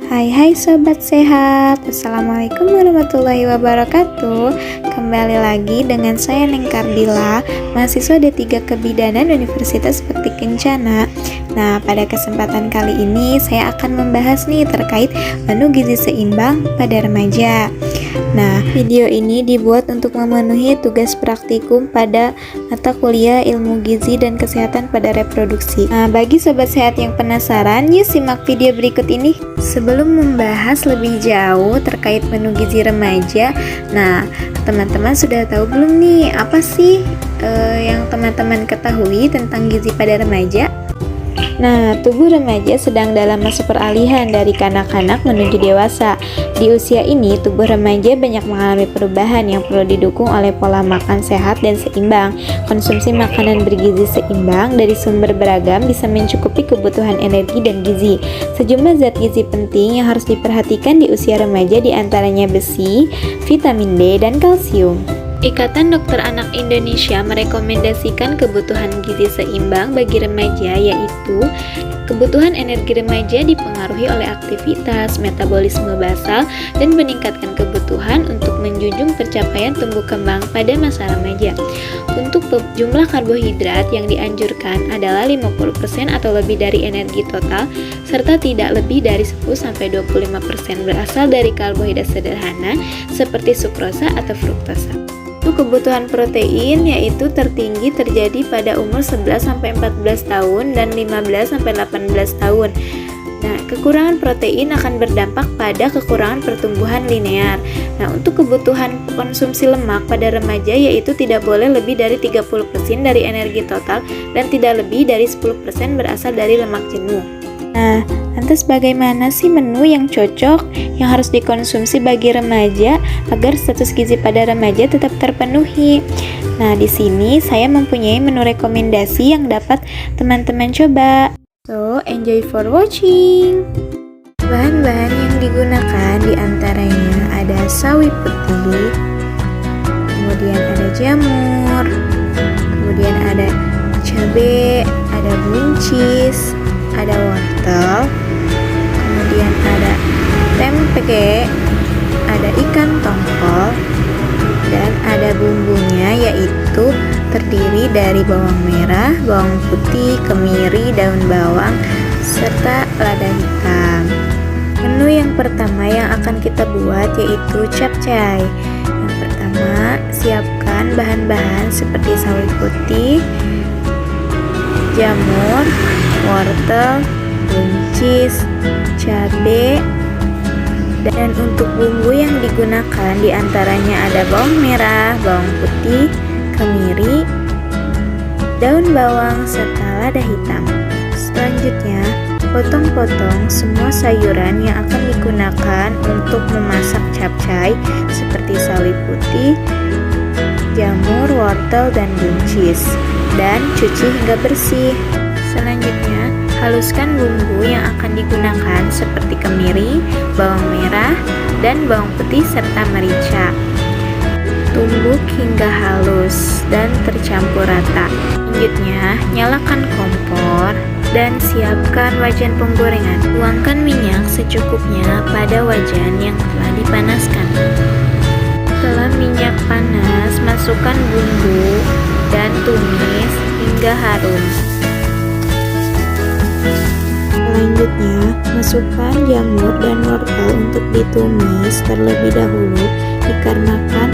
Hai sobat sehat, Assalamualaikum warahmatullahi wabarakatuh. Kembali lagi dengan saya Neng Kardila, mahasiswa D3 Kebidanan Universitas Bekti Kencana. Nah, pada kesempatan kali ini saya akan membahas nih terkait menu gizi seimbang pada remaja. Nah, video ini dibuat untuk memenuhi tugas praktikum pada mata kuliah Ilmu Gizi dan Kesehatan pada Reproduksi. Nah, bagi sobat sehat yang penasaran, yuk simak video berikut ini. Sebelum membahas lebih jauh terkait menu gizi remaja, nah teman-teman sudah tahu belum nih apa sih yang teman-teman ketahui tentang gizi pada remaja? Nah, tubuh remaja sedang dalam masa peralihan dari kanak-kanak menuju dewasa. Di usia ini, tubuh remaja banyak mengalami perubahan yang perlu didukung oleh pola makan sehat dan seimbang. Konsumsi makanan bergizi seimbang dari sumber beragam bisa mencukupi kebutuhan energi dan gizi. Sejumlah zat gizi penting yang harus diperhatikan di usia remaja diantaranya besi, vitamin D, dan kalsium. Ikatan Dokter Anak Indonesia merekomendasikan kebutuhan gizi seimbang bagi remaja, yaitu kebutuhan energi remaja dipengaruhi oleh aktivitas, metabolisme basal, dan meningkatkan kebutuhan untuk menjunjung pencapaian tumbuh kembang pada masa remaja. Untuk jumlah karbohidrat yang dianjurkan adalah 50% atau lebih dari energi total, serta tidak lebih dari 10-25% berasal dari karbohidrat sederhana seperti sukrosa atau fruktosa. Untuk kebutuhan protein yaitu tertinggi terjadi pada umur 11-14 tahun dan 15-18 tahun. Nah, kekurangan protein akan berdampak pada kekurangan pertumbuhan linear. Nah, untuk kebutuhan konsumsi lemak pada remaja yaitu tidak boleh lebih dari 30% dari energi total dan tidak lebih dari 10% berasal dari lemak jenuh. Nah, lantas bagaimana sih menu yang cocok yang harus dikonsumsi bagi remaja agar status gizi pada remaja tetap terpenuhi? Nah, di sini saya mempunyai menu rekomendasi yang dapat teman-teman coba. So, enjoy for watching. Bahan-bahan yang digunakan diantaranya ada sawi putih, kemudian ada jamur, kemudian ada cabai, ada buncis, ada wortel, kemudian ada tempe, ada ikan tongkol, dan ada bumbunya yaitu terdiri dari bawang merah, bawang putih, kemiri, daun bawang, serta lada hitam. Menu yang pertama yang akan kita buat yaitu capcay. Yang pertama, siapkan bahan-bahan seperti sawi putih, jamur, wortel, buncis, cabai, dan untuk bumbu yang digunakan diantaranya ada bawang merah, bawang putih, kemiri, daun bawang, serta lada hitam. Selanjutnya, potong-potong semua sayuran yang akan digunakan untuk memasak capcay seperti sawi putih, jamur, wortel, dan buncis, dan cuci hingga bersih. Selanjutnya, haluskan bumbu yang akan digunakan seperti kemiri, bawang merah, dan bawang putih serta merica. Tumbuk hingga halus dan tercampur rata. Selanjutnya, nyalakan kompor dan siapkan wajan penggorengan. Tuangkan minyak secukupnya pada wajan yang telah dipanaskan. Setelah minyak panas, masukkan bumbu dan tumis hingga harum. Selanjutnya, masukkan jamur dan wortel untuk ditumis terlebih dahulu dikarenakan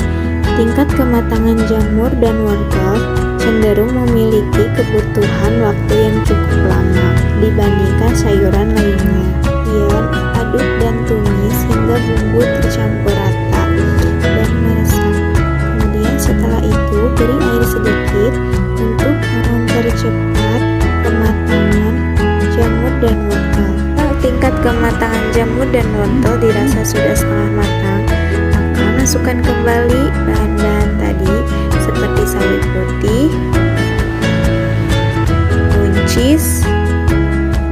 tingkat kematangan jamur dan wortel cenderung memiliki kebutuhan waktu yang cukup lama dibandingkan sayuran lainnya. Kemudian, aduk dan tumis hingga bumbu tercampur rata dan meresap. Kemudian setelah itu, beri air sedikit untuk mempercepat kematangan jamur dan wortel. Kalau tingkat kematangan jamur dan wortel dirasa sudah setengah matang, maka masukkan kembali bahan-bahan tadi seperti sawi putih, buncis,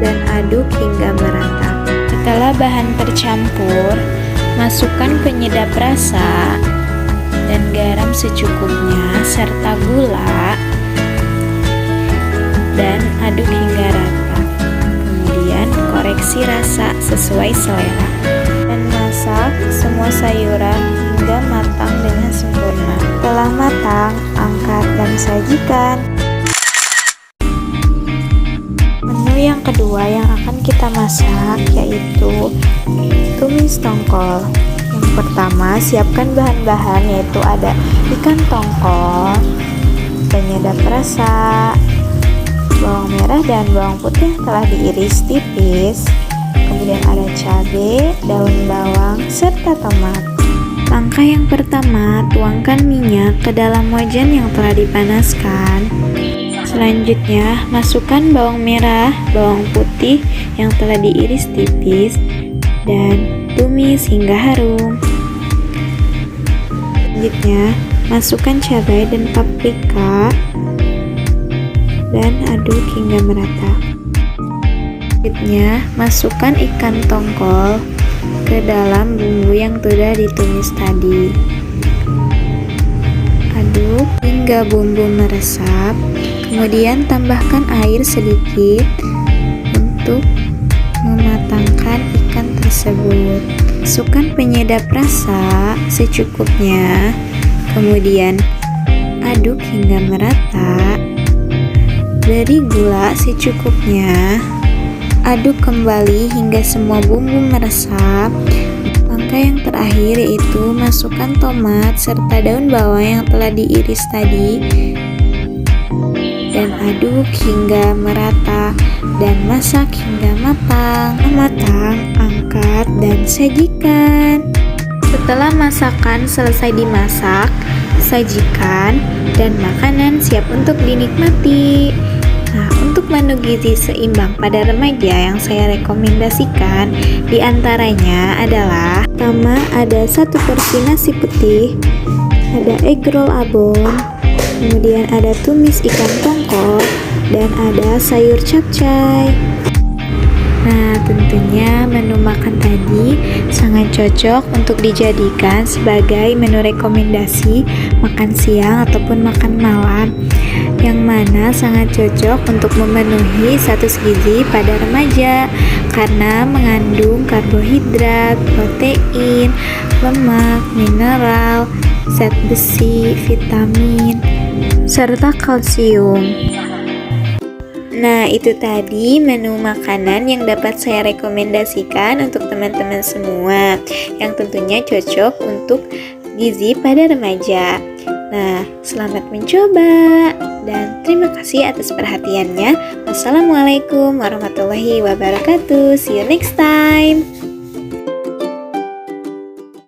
dan aduk hingga merata. Setelah bahan tercampur, masukkan penyedap rasa dan garam secukupnya serta gula dan aduk hingga rata. Kemudian koreksi rasa sesuai selera. Dan masak semua sayuran hingga matang dengan sempurna. Setelah matang, angkat dan sajikan. Menu yang kedua yang akan kita masak yaitu tumis tongkol. Yang pertama, siapkan bahan-bahan yaitu ada ikan tongkol, penyedap rasa, bawang merah dan bawang putih yang telah diiris tipis, kemudian ada cabai, daun bawang, serta tomat. Langkah yang pertama, tuangkan minyak ke dalam wajan yang telah dipanaskan. Selanjutnya, masukkan bawang merah, bawang putih yang telah diiris tipis, dan tumis hingga harum. Selanjutnya, masukkan cabai dan paprika, dan aduk hingga merata. Selanjutnya, masukkan ikan tongkol ke dalam bumbu yang sudah ditumis tadi. Aduk hingga bumbu meresap, kemudian tambahkan air sedikit untuk mematangkan ikan tersebut. Masukkan penyedap rasa secukupnya, kemudian aduk hingga merata. Beri gula secukupnya. Aduk kembali hingga semua bumbu meresap. Langkah yang terakhir yaitu masukkan tomat serta daun bawang yang telah diiris tadi dan aduk hingga merata dan masak hingga matang. Angkat dan sajikan. Setelah masakan selesai dimasak, sajikan dan makanan siap untuk dinikmati. Nah, untuk menu gizi seimbang pada remaja yang saya rekomendasikan diantaranya adalah: pertama, ada 1 porsi nasi putih, ada egg roll abon, kemudian ada tumis ikan tongkol, dan ada sayur capcay. Nah, tentunya menu makan tadi sangat cocok untuk dijadikan sebagai menu rekomendasi makan siang ataupun makan malam, yang mana sangat cocok untuk memenuhi status gizi pada remaja karena mengandung karbohidrat, protein, lemak, mineral, zat besi, vitamin, serta kalsium. Nah, itu tadi menu makanan yang dapat saya rekomendasikan untuk teman-teman semua, yang tentunya cocok untuk gizi pada remaja. Nah, selamat mencoba dan terima kasih atas perhatiannya. Wassalamualaikum warahmatullahi wabarakatuh. See you next time.